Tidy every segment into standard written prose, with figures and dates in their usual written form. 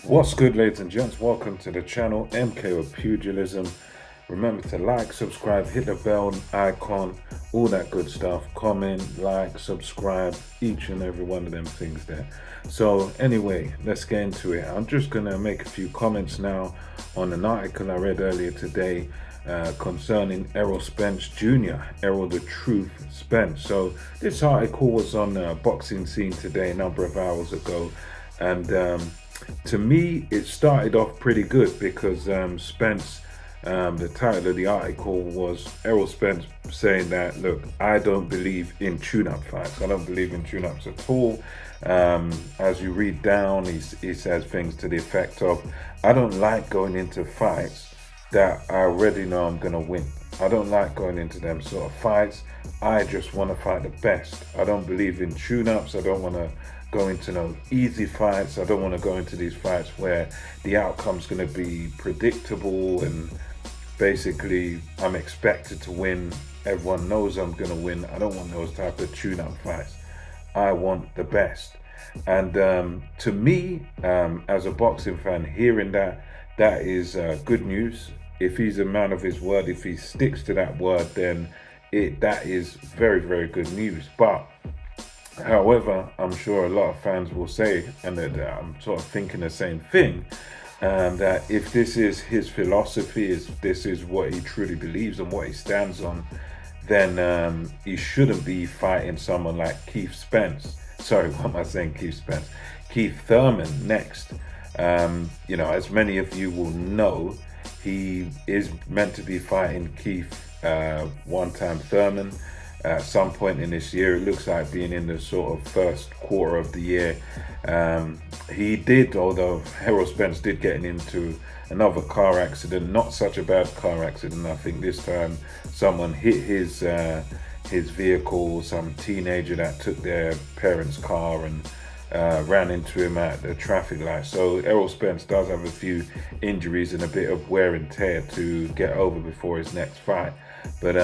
What's good, ladies and gents? Welcome to the channel MKO Pugilism. Remember to like, subscribe, hit the bell icon, all that good stuff. Comment, like, subscribe, each and every one of them things there. So anyway, let's get into it. I'm just gonna make a few comments now on an article I read earlier today concerning Errol Spence Jr., Errol the Truth Spence. So this article was on Boxing Scene today, a number of hours ago, and to me, it started off pretty good because Spence, the title of the article was Errol Spence saying that, look, I don't believe in tune-up fights. I don't believe in tune-ups at all. As you read down, he says things to the effect of, I don't like going into fights that I already know I'm going to win. I don't like going into them sort of fights. I just want to fight the best. I don't believe in tune-ups. I don't want to go into no easy fights. I don't want to go into these fights where the outcome's going to be predictable and basically I'm expected to win. Everyone knows I'm going to win. I don't want those type of tune-up fights. I want the best. And to me, as a boxing fan, hearing that is good news. If he's a man of his word, if he sticks to that word, then that is very, very good news. But however, I'm sure a lot of fans will say, and that I'm sort of thinking the same thing, that if this is his philosophy, if this is what he truly believes and what he stands on, then he shouldn't be fighting someone like Keith Spence. Sorry, what am I saying? Keith Spence. Keith Thurman next. As many of you will know, he is meant to be fighting Keith one-time Thurman at some point in this year. It looks like being in the sort of first quarter of the year. He did, although Errol Spence did get into another car accident, not such a bad car accident. I think this time someone hit his vehicle, some teenager that took their parents' car and ran into him at the traffic light. So Errol Spence does have a few injuries and a bit of wear and tear to get over before his next fight. But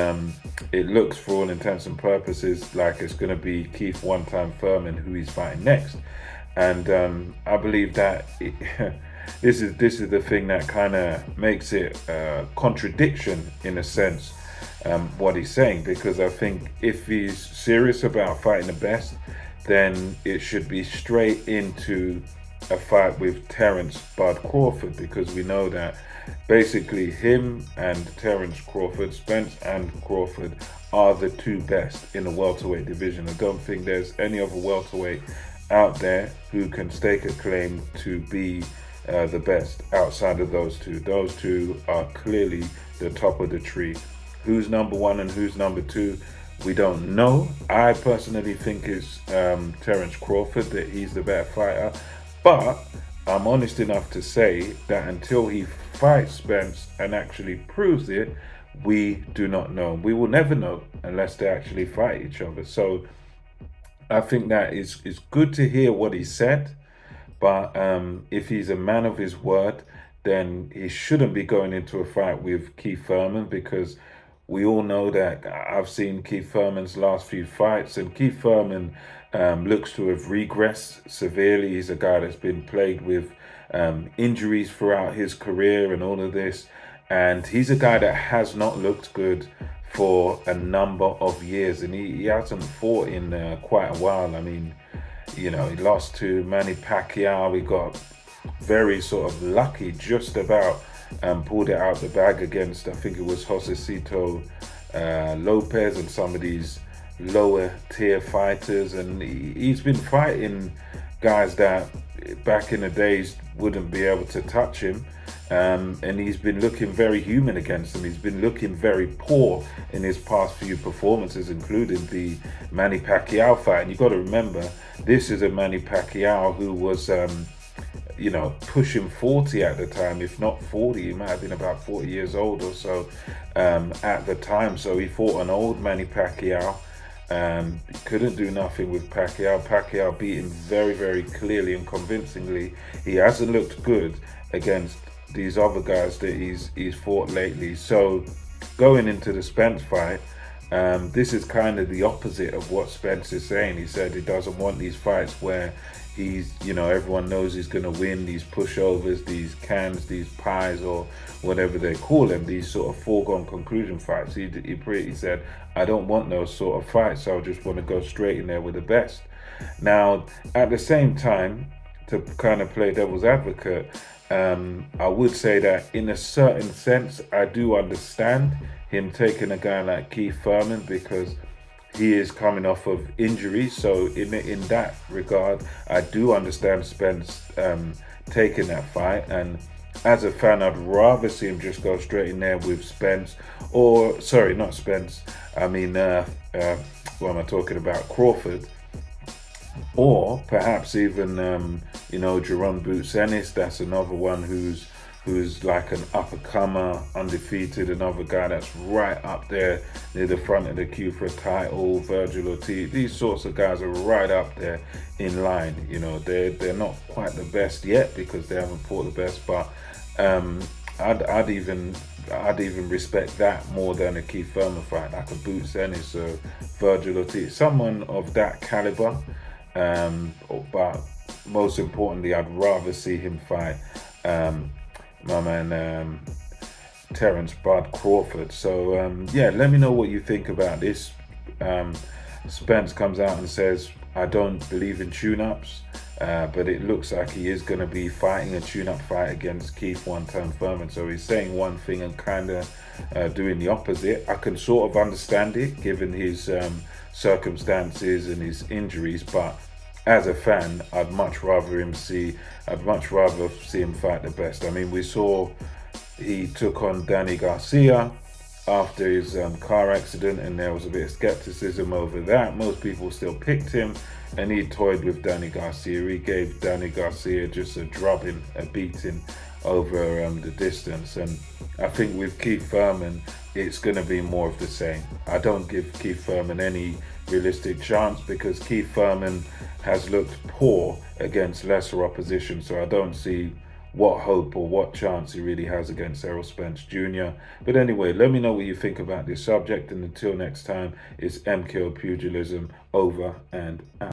it looks, for all intents and purposes, like it's going to be Keith one-time Thurman who he's fighting next. And I believe that this is the thing that kind of makes it a contradiction in a sense, what he's saying, because I think if he's serious about fighting the best, then it should be straight into a fight with Terence Bud Crawford, because we know that basically him and Terence Crawford, Spence and Crawford, are the two best in the welterweight division. I don't think there's any other welterweight out there who can stake a claim to be the best outside of those two. Those two are clearly the top of the tree. Who's number one and who's number two, we don't know. I personally think it's Terence Crawford, that he's the better fighter. But I'm honest enough to say that until he fights Spence and actually proves it, we do not know. We will never know unless they actually fight each other. So I think that is good to hear what he said. But if he's a man of his word, then he shouldn't be going into a fight with Keith Thurman, because we all know that I've seen Keith Thurman's last few fights, and Keith Thurman looks to have regressed severely. He's a guy that's been plagued with injuries throughout his career and all of this. And he's a guy that has not looked good for a number of years, and he hasn't fought in quite a while. I mean, he lost to Manny Pacquiao. He got very sort of lucky, just about pulled it out the bag against, I think it was Josecito Lopez and some of these lower tier fighters. And he's been fighting guys that back in the days wouldn't be able to touch him. And he's been looking very human against them. He's been looking very poor in his past few performances, including the Manny Pacquiao fight. And you've got to remember, this is a Manny Pacquiao who was pushing 40 at the time, if not 40. He might have been about 40 years old or so at the time. So he fought an old Manny Pacquiao. He couldn't do nothing with Pacquiao. Pacquiao beat him very, very clearly and convincingly. He hasn't looked good against these other guys that he's fought lately. So going into the Spence fight, this is kind of the opposite of what Spence is saying. He said he doesn't want these fights where he's, everyone knows he's going to win these pushovers, these cans, these pies, or whatever they call them, these sort of foregone conclusion fights. He pretty said, I don't want those sort of fights. I just want to go straight in there with the best. Now, at the same time, to kind of play devil's advocate, I would say that in a certain sense, I do understand him taking a guy like Keith Thurman, because he is coming off of injury. So in that regard, I do understand Spence taking that fight. And as a fan, I'd rather see him just go straight in there with Spence, or sorry, not Spence. I mean, what am I talking about? Crawford. Or perhaps even, Jerome Boots Ennis. That's another one who's like an up-and-comer, undefeated, another guy that's right up there near the front of the queue for a title. Virgil Ortiz, these sorts of guys are right up there in line. They're not quite the best yet because they haven't fought the best, but I'd even respect that more than a Keith Thurman fight, like a Boots Ennis or Virgil Ortiz, someone of that caliber. But most importantly, I'd rather see him fight my man Terence Bud Crawford. So let me know what you think about this. Spence comes out and says, I don't believe in tune-ups, but it looks like he is going to be fighting a tune-up fight against Keith one-time Thurman. So he's saying one thing and kind of doing the opposite. I can sort of understand it given his circumstances and his injuries, but as a fan, I'd much rather see him fight the best. I mean, we saw he took on Danny Garcia after his car accident, and there was a bit of skepticism over that. Most people still picked him, and he toyed with Danny Garcia. He gave Danny Garcia just a drubbing, a beating over the distance. And I think with Keith Thurman, it's going to be more of the same. I don't give Keith Thurman any realistic chance because Keith Thurman has looked poor against lesser opposition, so I don't see what hope or what chance he really has against Errol Spence Jr. But anyway, let me know what you think about this subject, and until next time, it's MKO Pugilism over and out.